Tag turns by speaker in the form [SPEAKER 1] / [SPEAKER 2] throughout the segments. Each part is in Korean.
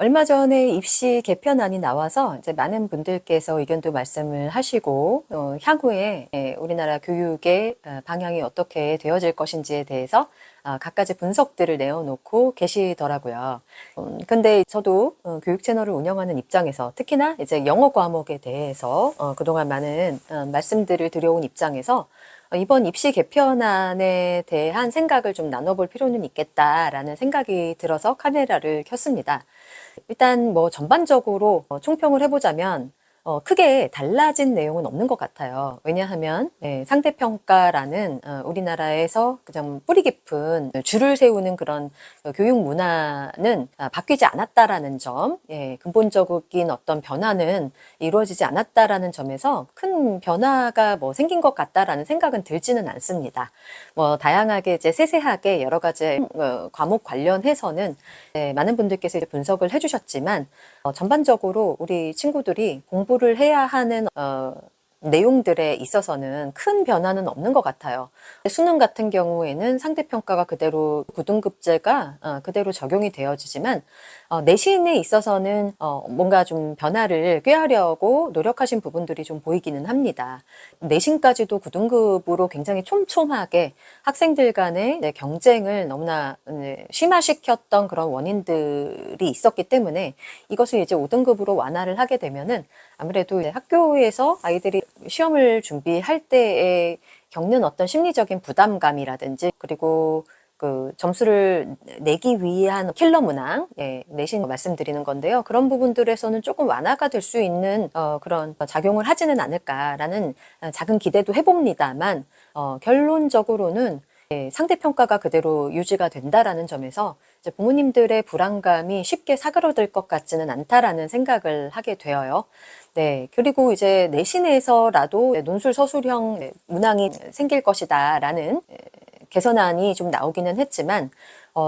[SPEAKER 1] 얼마 전에 입시 개편안이 나와서 이제 많은 분들께서 의견도 말씀을 하시고 향후에 우리나라 교육의 방향이 어떻게 되어질 것인지에 대해서 갖가지 분석들을 내어놓고 계시더라고요. 근데 저도 교육 채널을 운영하는 입장에서 특히나 이제 영어 과목에 대해서 그동안 많은 말씀들을 드려온 입장에서 이번 입시 개편안에 대한 생각을 좀 나눠볼 필요는 있겠다라는 생각이 들어서 카메라를 켰습니다. 일단 뭐 전반적으로 총평을 해보자면 크게 달라진 내용은 없는 것 같아요. 왜냐하면 상대평가라는 우리나라에서 그냥 뿌리 깊은 줄을 세우는 그런 교육 문화는 바뀌지 않았다라는 점, 근본적인 어떤 변화는 이루어지지 않았다라는 점에서 큰 변화가 뭐 생긴 것 같다라는 생각은 들지는 않습니다. 뭐 다양하게 이제 세세하게 여러 가지 과목 관련해서는 많은 분들께서 이제 분석을 해주셨지만 전반적으로 우리 친구들이 공부를 해야 하는 내용들에 있어서는 큰 변화는 없는 것 같아요. 수능 같은 경우에는 상대평가가 그대로 9등급제가 그대로 적용이 되어지지만 내신에 있어서는 뭔가 좀 변화를 꾀하려고 노력하신 부분들이 좀 보이기는 합니다. 내신까지도 9등급으로 굉장히 촘촘하게 학생들 간의 경쟁을 너무나 심화시켰던 그런 원인들이 있었기 때문에 이것을 이제 5등급으로 완화를 하게 되면은 아무래도 학교에서 아이들이 시험을 준비할 때에 겪는 어떤 심리적인 부담감이라든지 그리고 그 점수를 내기 위한 킬러 문항, 내신 말씀드리는 건데요. 그런 부분들에서는 조금 완화가 될 수 있는 그런 작용을 하지는 않을까라는 작은 기대도 해봅니다만 결론적으로는 상대평가가 그대로 유지가 된다라는 점에서 이제 부모님들의 불안감이 쉽게 사그러들 것 같지는 않다라는 생각을 하게 되어요. 네, 그리고 이제 내신에서라도 논술 서술형 문항이 생길 것이다라는 개선안이 좀 나오기는 했지만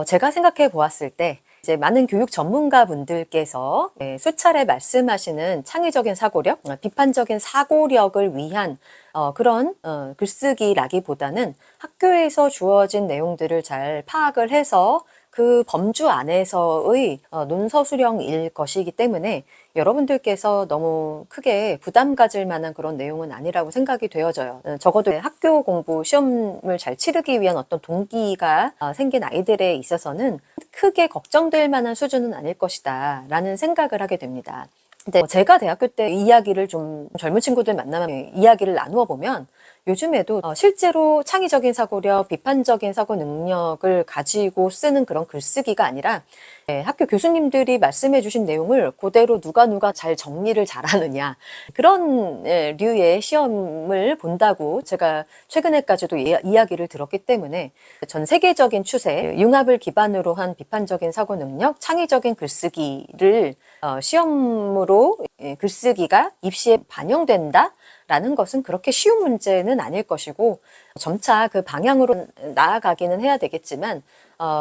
[SPEAKER 1] 제가 생각해 보았을 때 이제 많은 교육 전문가 분들께서 수차례 말씀하시는 창의적인 사고력, 비판적인 사고력을 위한 그런 글쓰기라기보다는 학교에서 주어진 내용들을 잘 파악을 해서 그 범주 안에서의 논서술형일 것이기 때문에 여러분들께서 너무 크게 부담 가질 만한 그런 내용은 아니라고 생각이 되어져요. 적어도 학교 공부, 시험을 잘 치르기 위한 어떤 동기가 생긴 아이들에 있어서는 크게 걱정될 만한 수준은 아닐 것이다 라는 생각을 하게 됩니다. 근데 제가 대학교 때 이야기를 좀 젊은 친구들 만나면 이야기를 나누어 보면 요즘에도 실제로 창의적인 사고력, 비판적인 사고 능력을 가지고 쓰는 그런 글쓰기가 아니라 학교 교수님들이 말씀해 주신 내용을 그대로 누가 잘 정리를 잘하느냐 그런 류의 시험을 본다고 제가 최근에까지도 이야기를 들었기 때문에 전 세계적인 추세, 융합을 기반으로 한 비판적인 사고 능력, 창의적인 글쓰기를 시험으로 글쓰기가 입시에 반영된다 라는 것은 그렇게 쉬운 문제는 아닐 것이고 점차 그 방향으로 나아가기는 해야 되겠지만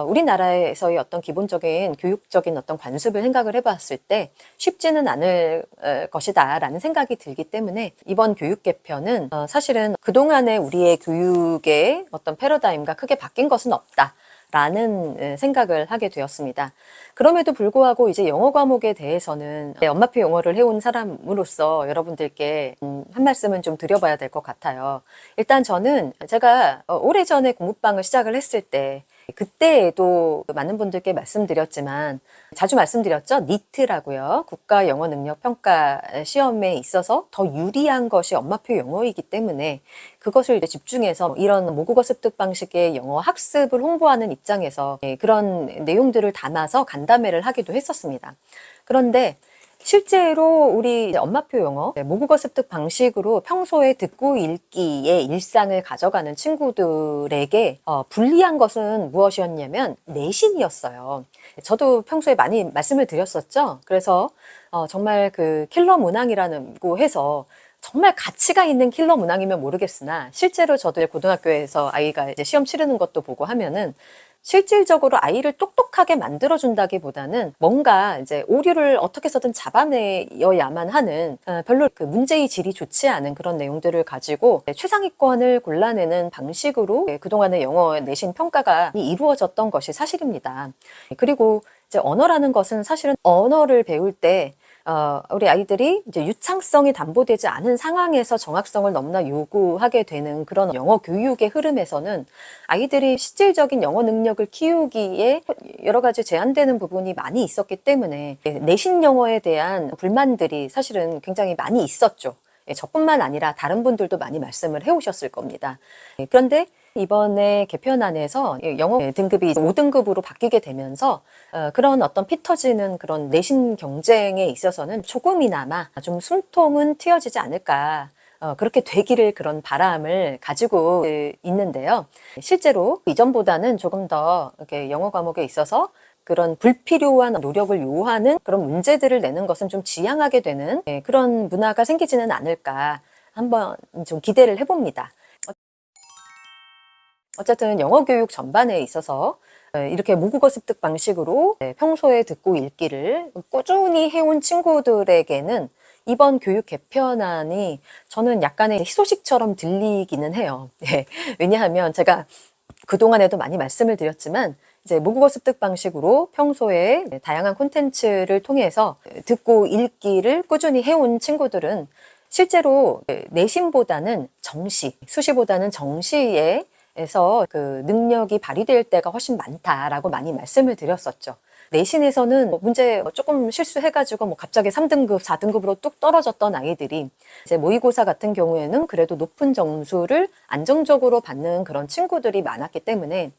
[SPEAKER 1] 우리나라에서의 어떤 기본적인 교육적인 어떤 관습을 생각을 해봤을 때 쉽지는 않을 것이다 라는 생각이 들기 때문에 이번 교육 개편은 사실은 그동안의 우리의 교육의 어떤 패러다임과 크게 바뀐 것은 없다 라는 생각을 하게 되었습니다. 그럼에도 불구하고 이제 영어 과목에 대해서는 엄마표 영어를 해온 사람으로서 여러분들께 한 말씀은 좀 드려봐야 될 것 같아요. 일단 저는 제가 오래전에 공부방을 시작을 했을 때 그때에도 많은 분들께 말씀드렸지만 자주 말씀드렸죠. 니트라고요. 국가 영어 능력 평가 시험에 있어서 더 유리한 것이 엄마표 영어이기 때문에 그것을 이제 집중해서 이런 모국어 습득 방식의 영어 학습을 홍보하는 입장에서 그런 내용들을 담아서 간담회를 하기도 했었습니다. 그런데 실제로 우리 엄마표 영어, 모국어 습득 방식으로 평소에 듣고 읽기의 일상을 가져가는 친구들에게 불리한 것은 무엇이었냐면 내신이었어요. 저도 평소에 많이 말씀을 드렸었죠. 그래서 정말 그 킬러 문항이라고 해서 정말 가치가 있는 킬러 문항이면 모르겠으나 실제로 저도 고등학교에서 아이가 이제 시험 치르는 것도 보고 하면은 실질적으로 아이를 똑똑하게 만들어준다기보다는 뭔가 이제 오류를 어떻게 해서든 잡아내야만 하는 별로 그 문제의 질이 좋지 않은 그런 내용들을 가지고 최상위권을 골라내는 방식으로 그동안의 영어 내신 평가가 이루어졌던 것이 사실입니다. 그리고 이제 언어라는 것은 사실은 언어를 배울 때 우리 아이들이 이제 유창성이 담보되지 않은 상황에서 정확성을 너무나 요구하게 되는 그런 영어 교육의 흐름에서는 아이들이 실질적인 영어 능력을 키우기에 여러 가지 제한되는 부분이 많이 있었기 때문에 내신 영어에 대한 불만들이 사실은 굉장히 많이 있었죠. 저뿐만 아니라 다른 분들도 많이 말씀을 해오셨을 겁니다. 그런데 이번에 개편안에서 영어 등급이 5등급으로 바뀌게 되면서 그런 어떤 피 터지는 그런 내신 경쟁에 있어서는 조금이나마 좀 숨통은 트여지지 않을까, 그렇게 되기를 그런 바람을 가지고 있는데요. 실제로 이전보다는 조금 더 이렇게 영어 과목에 있어서 그런 불필요한 노력을 요하는 그런 문제들을 내는 것은 좀 지양하게 되는 그런 문화가 생기지는 않을까 한번 좀 기대를 해봅니다. 어쨌든 영어 교육 전반에 있어서 이렇게 모국어 습득 방식으로 평소에 듣고 읽기를 꾸준히 해온 친구들에게는 이번 교육 개편안이 저는 약간의 희소식처럼 들리기는 해요. 왜냐하면 제가 그동안에도 많이 말씀을 드렸지만 이제 모국어 습득 방식으로 평소에 다양한 콘텐츠를 통해서 듣고 읽기를 꾸준히 해온 친구들은 실제로 내신보다는 정시, 수시보다는 정시에 에서 그 능력이 발휘될 때가 훨씬 많다라고 많이 말씀을 드렸었죠. 내신에서는 문제 조금 실수해가지고 갑자기 3등급, 4등급으로 뚝 떨어졌던 아이들이 이제 모의고사 같은 경우에는 그래도 높은 점수를 안정적으로 받는 그런 친구들이 많았기 때문에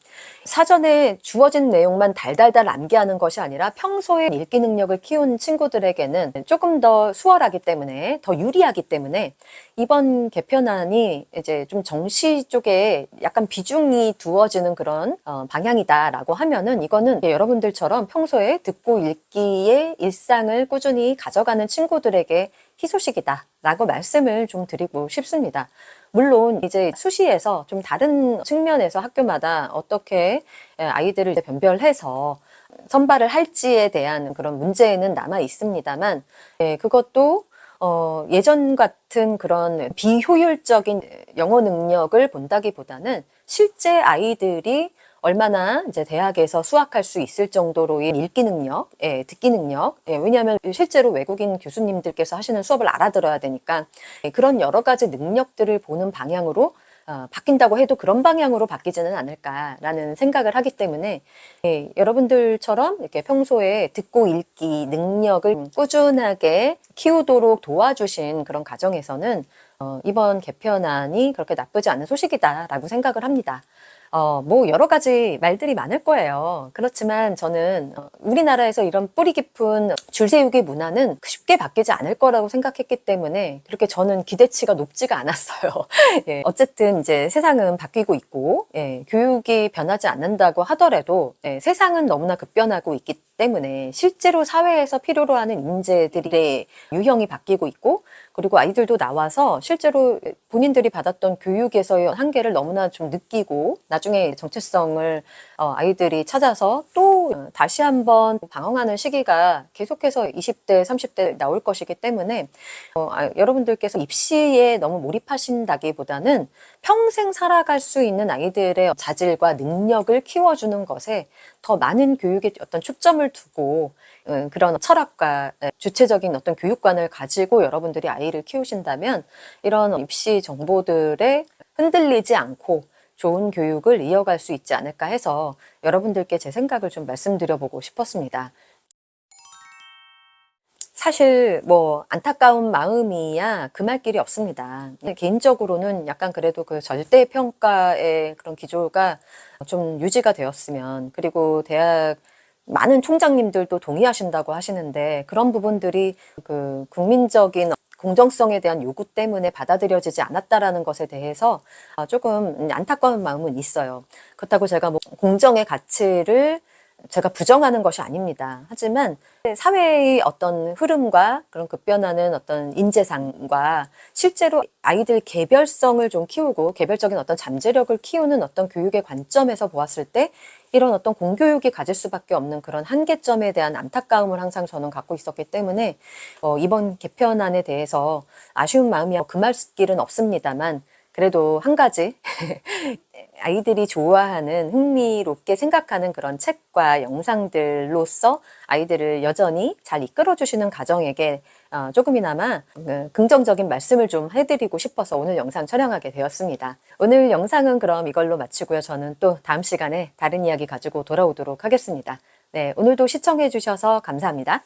[SPEAKER 1] 사전에 주어진 내용만 달달달 암기하는 것이 아니라 평소에 읽기 능력을 키운 친구들에게는 조금 더 수월하기 때문에, 더 유리하기 때문에 이번 개편안이 이제 좀 정시 쪽에 약간 비중이 두어지는 그런 방향이다라고 하면은 이거는 여러분들처럼 평소에 듣고 읽기의 일상을 꾸준히 가져가는 친구들에게 희소식이다라고 말씀을 좀 드리고 싶습니다. 물론 이제 수시에서 좀 다른 측면에서 학교마다 어떻게 아이들을 변별해서 선발을 할지에 대한 그런 문제는 남아 있습니다만, 그것도 예전 같은 그런 비효율적인 영어 능력을 본다기보다는 실제 아이들이 얼마나 이제 대학에서 수학할 수 있을 정도로의 읽기 능력, 듣기 능력, 왜냐하면 실제로 외국인 교수님들께서 하시는 수업을 알아들어야 되니까 그런 여러 가지 능력들을 보는 방향으로 바뀐다고 해도 그런 방향으로 바뀌지는 않을까라는 생각을 하기 때문에 여러분들처럼 이렇게 평소에 듣고 읽기 능력을 꾸준하게 키우도록 도와주신 그런 가정에서는 이번 개편안이 그렇게 나쁘지 않은 소식이다라고 생각을 합니다. 뭐 여러 가지 말들이 많을 거예요. 그렇지만 저는 우리나라에서 이런 뿌리 깊은 줄 세우기 문화는 쉽게 바뀌지 않을 거라고 생각했기 때문에 그렇게 저는 기대치가 높지가 않았어요. 어쨌든 이제 세상은 바뀌고 있고, 교육이 변하지 않는다고 하더라도 세상은 너무나 급변하고 있기 때문에 실제로 사회에서 필요로 하는 인재들의 유형이 바뀌고 있고, 그리고 아이들도 나와서 실제로 본인들이 받았던 교육에서의 한계를 너무나 좀 느끼고 나중에 정체성을 아이들이 찾아서 또 다시 한번 방황하는 시기가 계속해서 20대, 30대 나올 것이기 때문에 여러분들께서 입시에 너무 몰입하신다기보다는 평생 살아갈 수 있는 아이들의 자질과 능력을 키워주는 것에 더 많은 교육에 어떤 초점을 두고 그런 철학과 주체적인 어떤 교육관을 가지고 여러분들이 아이를 키우신다면 이런 입시 정보들에 흔들리지 않고 좋은 교육을 이어갈 수 있지 않을까 해서 여러분들께 제 생각을 좀 말씀드려보고 싶었습니다. 사실 뭐 안타까운 마음이야 금할 길이 없습니다. 개인적으로는 약간 그래도 그 절대평가의 그런 기조가 좀 유지가 되었으면, 그리고 대학 많은 총장님들도 동의하신다고 하시는데 그런 부분들이 그 국민적인 공정성에 대한 요구 때문에 받아들여지지 않았다라는 것에 대해서 조금 안타까운 마음은 있어요. 그렇다고 제가 뭐 공정의 가치를 제가 부정하는 것이 아닙니다. 하지만 사회의 어떤 흐름과 그런 급변하는 어떤 인재상과 실제로 아이들 개별성을 좀 키우고 개별적인 어떤 잠재력을 키우는 어떤 교육의 관점에서 보았을 때 이런 어떤 공교육이 가질 수밖에 없는 그런 한계점에 대한 안타까움을 항상 저는 갖고 있었기 때문에 이번 개편안에 대해서 아쉬운 마음이 금할 길은 없습니다만, 그래도 한 가지 아이들이 좋아하는 흥미롭게 생각하는 그런 책과 영상들로서 아이들을 여전히 잘 이끌어주시는 가정에게 조금이나마 긍정적인 말씀을 좀 해드리고 싶어서 오늘 영상 촬영하게 되었습니다. 오늘 영상은 그럼 이걸로 마치고요. 저는 또 다음 시간에 다른 이야기 가지고 돌아오도록 하겠습니다. 네, 오늘도 시청해 주셔서 감사합니다.